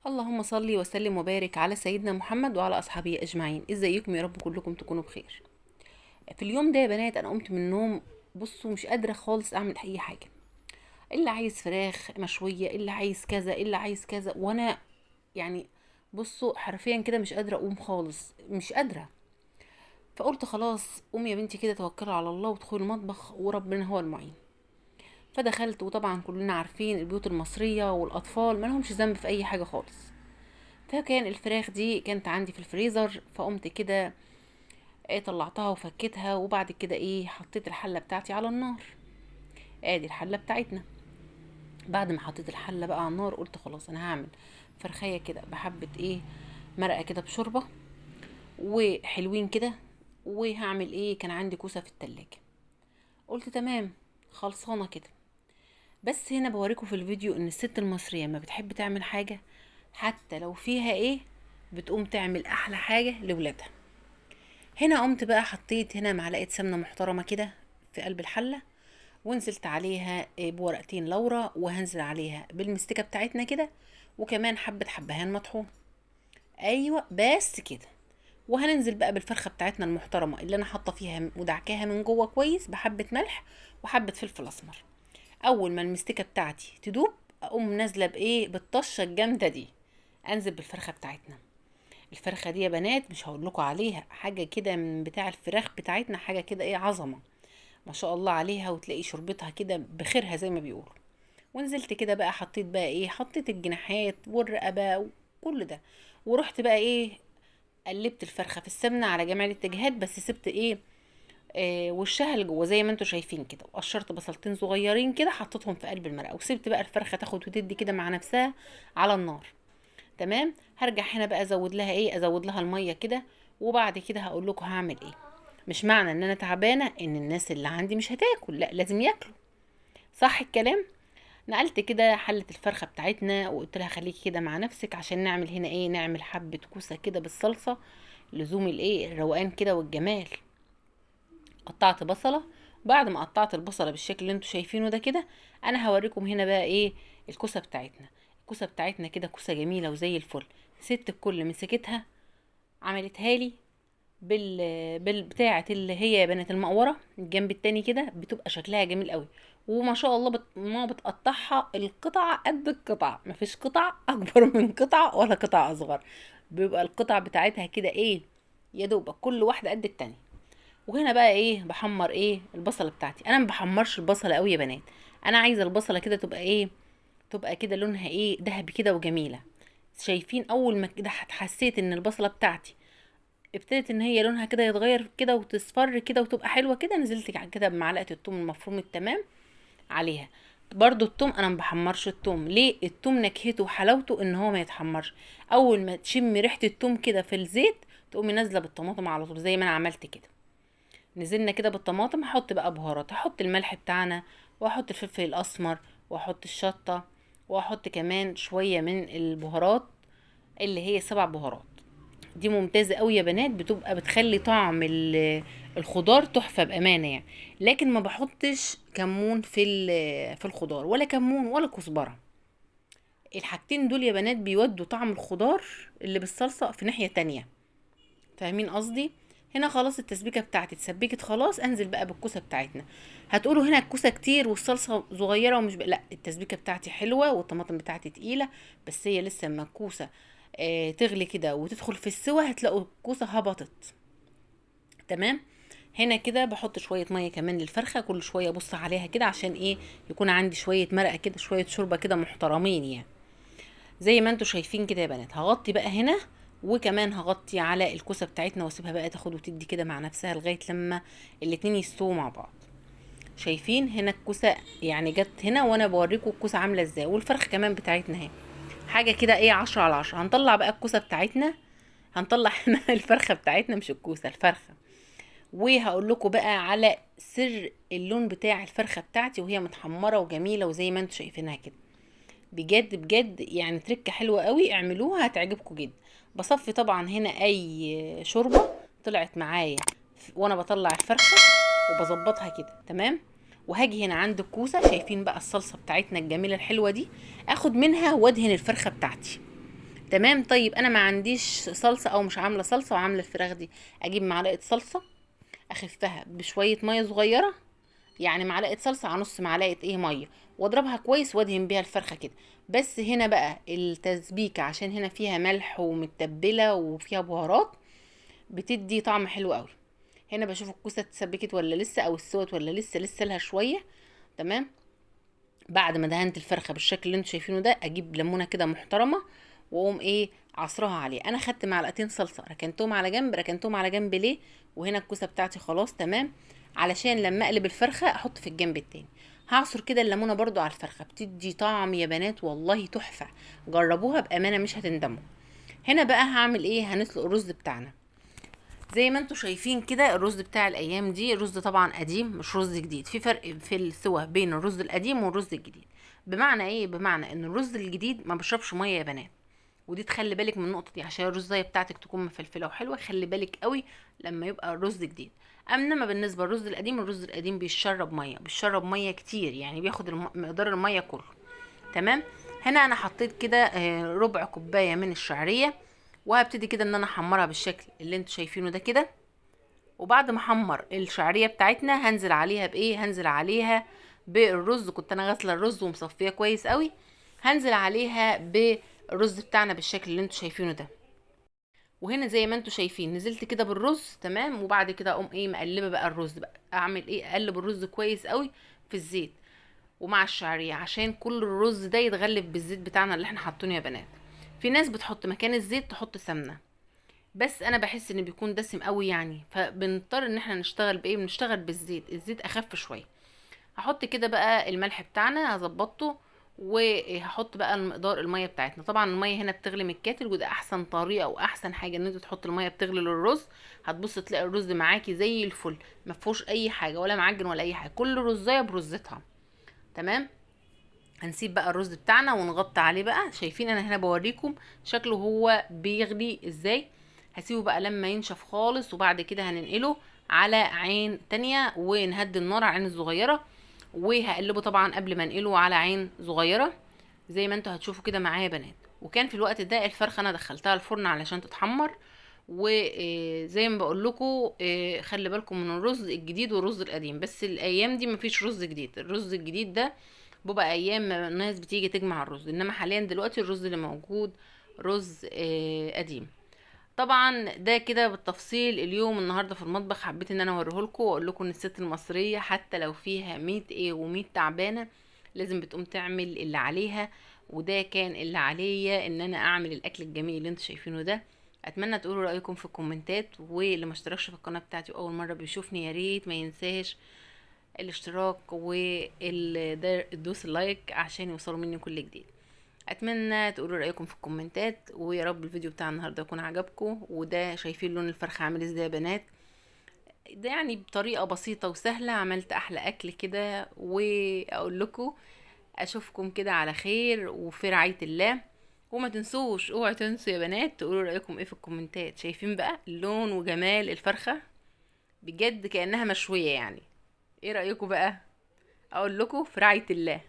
اللهم صل وسلم وبارك على سيدنا محمد وعلى اصحابه اجمعين. ازيكم يا رب كلكم تكونوا بخير. في اليوم ده يا بنات انا قمت من النوم، بصوا مش قادره خالص اعمل اي حاجه. اللي عايز فراخ مشويه، اللي عايز كذا، اللي عايز كذا، وانا يعني بصوا حرفيا كده مش قادره اقوم خالص، مش قادره. فقلت خلاص قومي يا بنتي كده، توكلي على الله وادخلي المطبخ وربنا هو المعين. فدخلت، وطبعا كلنا عارفين البيوت المصريه والاطفال مالهمش ذنب في اي حاجه خالص. فكان الفراخ دي كانت عندي في الفريزر، فقمت كده طلعتها وفكيتها، وبعد كده حطيت الحله بتاعتي على النار. ادي الحله بتاعتنا. بعد ما حطيت الحله بقى على النار قلت خلاص انا هعمل فرخيه كده بحبه مرقه كده بشوربه وحلوين كده. وهعمل كان عندي كوسه في التلاجة. قلت تمام، خلصانه كده. بس هنا بوريكم في الفيديو ان الست المصريه ما بتحب تعمل حاجه حتى لو فيها بتقوم تعمل احلى حاجه لولادها. هنا قمت بقى حطيت هنا معلقه سمنه محترمه كده في قلب الحله، ونزلت عليها بورقتين لورا، وهنزل عليها بالمستكه بتاعتنا كده، وكمان حبه حبهان مطحون. ايوه بس كده. وهننزل بقى بالفرخه بتاعتنا المحترمه اللي انا حاطه فيها ودعكاها من جوه كويس بحبه ملح وحبه فلفل اسمر. اول ما المستكه بتاعتي تدوب اقوم نازله بالطشه الجامده دي، انزل بالفرخه بتاعتنا. الفرخه دي يا بنات مش هقول لكم عليها حاجه كده من بتاع الفراخ بتاعتنا، حاجه كده عظمه ما شاء الله عليها، وتلاقي شربتها كده بخيرها زي ما بيقولوا. ونزلت كده بقى حطيت بقى حطيت الجناحات والرقبه وكل ده. ورحت بقى قلبت الفرخه في السمنه على جميع الاتجاهات، بس سبت وشها لجوه زي ما انتوا شايفين كده. وقشرت بصلتين صغيرين كده حطيتهم في قلب المرقه، وسبت بقى الفرخه تاخد وتدي كده مع نفسها على النار. تمام. هرجع هنا بقى ازود لها ازود لها الميه كده. وبعد كده هقول لكم هعمل مش معنى ان انا تعبانه ان الناس اللي عندي مش هتاكل، لا لازم ياكلوا. صح الكلام. نقلت كده حله الفرخه بتاعتنا وقلت لها خليكي كده مع نفسك عشان نعمل هنا نعمل حبه كوسه كده بالصلصه، لزوم الروقان كده والجمال. قطعت بصله. بعد ما قطعت البصله بالشكل اللي انتوا شايفينه ده كده، انا هوريكم هنا بقى الكوسه بتاعتنا. الكوسه بتاعتنا كده كوسه جميله وزي الفل. ست الكل مسكتها عملتها لي بالبتاعه اللي هي يا بنات المقوره الجنب التاني كده، بتبقى شكلها جميل قوي. وما شاء الله ما بتقطعها القطع قد القطع، مفيش قطع اكبر من قطع ولا قطع اصغر. بيبقى القطع بتاعتها كده يا دوبك كل واحده قد التانية. وهنا بقى بحمر البصله بتاعتي. انا ما بحمرش البصله قوي يا بنات، انا عايزه البصله كده تبقى تبقى كده لونها ذهبي كده وجميله. شايفين اول ما كده حسيت ان البصله بتاعتي ابتدت ان هي لونها كده يتغير كده وتصفر كده وتبقى حلوه كده، نزلت كده بمعلقه الثوم المفروم التمام عليها. برضو الثوم انا ما بحمرش الثوم. ليه؟ الثوم نكهته وحلاوته ان هو ما يتحمرش. اول ما تشمي ريحه الثوم كده في الزيت تقومي نازله بالطماطم على طول زي ما انا عملت كده. نزلنا كده بالطماطم، هحط بقى بهارات، هحط الملح بتاعنا، واحط الفلفل الاسمر، واحط الشطه، واحط كمان شويه من البهارات اللي هي 7 بهارات. دي ممتازه قوي يا بنات، بتبقى بتخلي طعم الخضار تحفه بامانه يعني. لكن ما بحطش كمون في الخضار، ولا كمون ولا كزبره. الحاجتين دول يا بنات بيودوا طعم الخضار اللي بالصلصه في ناحيه تانية. فاهمين قصدي؟ هنا خلاص التسبيكه بتاعتي اتسبكت خلاص، انزل بقى بالكوسه بتاعتنا. هتقولوا هنا الكوسه كتير والصلصه صغيره ومش لا، التسبيكه بتاعتي حلوه والطماطم بتاعتي تقيله، بس هي لسه اما الكوسه تغلي كده وتدخل في السوا هتلاقوا الكوسه هبطت. تمام. هنا كده بحط شويه ميه كمان للفرخه، كل شويه ابص عليها كده عشان يكون عندي شويه مرقه كده، شويه شوربه كده محترمين يعني. زي ما انتوا شايفين كده يا بنات. هغطي بقى هنا، وكمان هغطي على الكوسه بتاعتنا واسيبها بقى تاخد وتدي كده مع نفسها لغايه لما الاتنين يستووا مع بعض. شايفين هنا الكوسه يعني جت هنا، وانا بوريكم الكوسه عامله ازاي، والفرخ كمان بتاعتنا اهي حاجه كده 10/10. هنطلع بقى الكوسه بتاعتنا، هنطلع هنا الفرخه بتاعتنا مش الكوسه، الفرخه. وهقول لكم بقى على سر اللون بتاع الفرخه بتاعتي وهي متحمره وجميله وزي ما انتوا شايفينها كده. بجد بجد يعني تركه حلوه قوي، اعملوها هتعجبكم جدا. بصفي طبعا هنا اي شوربه طلعت معايا وانا بطلع الفرخه، وبظبطها كده تمام. وهاجي هنا عند الكوسه، شايفين بقى الصلصه بتاعتنا الجميله الحلوه دي، اخد منها وادهن الفرخه بتاعتي. تمام. طيب انا ما عنديش صلصه او مش عامله صلصه وعامله الفراخ دي، اجيب معلقه صلصه اخفها بشويه ميه صغيره، يعني معلقه صلصه على نص معلقه ميه، واضربها كويس وادهن بيها الفرخه كده. بس هنا بقى التسبيكه عشان هنا فيها ملح ومتبله وفيها بهارات، بتدي طعم حلو قوي. هنا بشوف الكوسه اتسبكت ولا لسه، او استوت ولا لسه لها شويه. تمام. بعد ما دهنت الفرخه بالشكل اللي انتوا شايفينه ده، اجيب ليمونه كده محترمه واقوم عصرها عليه. انا خدت معلقتين صلصه ركنتهم على جنب. ركنتهم على جنب ليه؟ وهنا الكوسه بتاعتي خلاص تمام، علشان لما اقلب الفرخه احط في الجنب التاني. هعصر كده الليمونه برضو على الفرخه، بتدي طعم يا بنات والله تحفه. جربوها بامانه مش هتندموا. هنا بقى هعمل هنسلق الرز بتاعنا. زي ما انتوا شايفين كده الرز بتاع الايام دي رز طبعا قديم مش رز جديد. في فرق في السوى بين الرز القديم والرز الجديد. بمعنى بمعنى ان الرز الجديد ما بيشربش ميه يا بنات، ودي تخلي بالك من النقطه دي عشان الرزايه بتاعتك تكون مفلفله وحلوه. خلي بالك قوي لما يبقى الرز جديد. انما بالنسبه للرز القديم، الرز القديم بيشرب ميه كتير، يعني بياخد مقدار الميه كله. تمام. هنا انا حطيت كده ربع كوبايه من الشعريه، وهبتدي كده ان انا احمرها بالشكل اللي انتوا شايفينه ده كده. وبعد ما احمر الشعريه بتاعتنا هنزل عليها هنزل عليها بالرز. كنت انا غاسله الرز ومصفيه كويس قوي. هنزل عليها بالرز بتاعنا بالشكل اللي انتوا شايفينه ده. وهنا زي ما انتوا شايفين نزلت كده بالرز تمام. وبعد كده اقوم مقلبه بقى الرز بقى. اعمل اقلب الرز كويس قوي في الزيت ومع الشعريه، عشان كل الرز ده يتغلف بالزيت بتاعنا اللي احنا حاطينه يا بنات. في ناس بتحط مكان الزيت تحط سمنه، بس انا بحس ان بيكون دسم قوي يعني، فبنضطر ان احنا نشتغل بنشتغل بالزيت. الزيت اخف شويه. هحط كده بقى الملح بتاعنا هظبطه، وهحط بقى المقدار الميه بتاعتنا. طبعا الميه هنا بتغلي من الكاتل، وده احسن طريقه واحسن حاجه ان انت تحط الميه بتغلي للرز. هتبص تلاقي الرز معاكي زي الفل، ما فيهوش اي حاجه ولا معجن ولا اي حاجه، كل رزايه برزتها. تمام. هنسيب بقى الرز بتاعنا ونغطي عليه بقى. شايفين انا هنا بوريكم شكله هو بيغلي ازاي. هسيبه بقى لما ينشف خالص، وبعد كده هننقله على عين تانية ونهدي النار على العين الصغيرة. وهقلبه طبعا قبل ما انقله على عين صغيرة زي ما انتوا هتشوفوا كده معايا يا بنات. وكان في الوقت ده الفرخة انا دخلتها الفرن علشان تتحمر. وزي ما بقول لكم خلي بالكم من الرز الجديد والرز القديم. بس الايام دي مفيش رز جديد. الرز الجديد ده بيبقى ايام ما الناس بتيجي تجمع الرز، انما حاليا دلوقتي الرز اللي موجود رز قديم. طبعا ده كده بالتفصيل اليوم النهارده في المطبخ. حبيت ان انا اوريهولكم واقول لكم ان الست المصريه حتى لو فيها 100 و100 تعبانه لازم بتقوم تعمل اللي عليها. وده كان اللي عليا، ان انا اعمل الاكل الجميل اللي انتوا شايفينه ده. اتمنى تقولوا رايكم في الكومنتات، واللي ما اشتركش في القناه بتاعتي واول مره بيشوفني يا ريت ما ينساش الاشتراك والدوس اللايك عشان يوصلوا مني كل جديد. اتمنى تقولوا رايكم في الكومنتات، ويا رب الفيديو بتاع النهارده يكون عجبكم. وده شايفين لون الفرخه عامل ازاي يا بنات؟ ده يعني بطريقه بسيطه وسهله عملت احلى اكل كده. واقول لكم اشوفكم كده على خير وفي رعايه الله. وما تنسوش، اوعوا تنسوا يا بنات تقولوا رايكم ايه في الكومنتات. شايفين بقى اللون وجمال الفرخه؟ بجد كانها مشويه يعني. ايه رايكم بقى؟ اقول لكم في رعايه الله.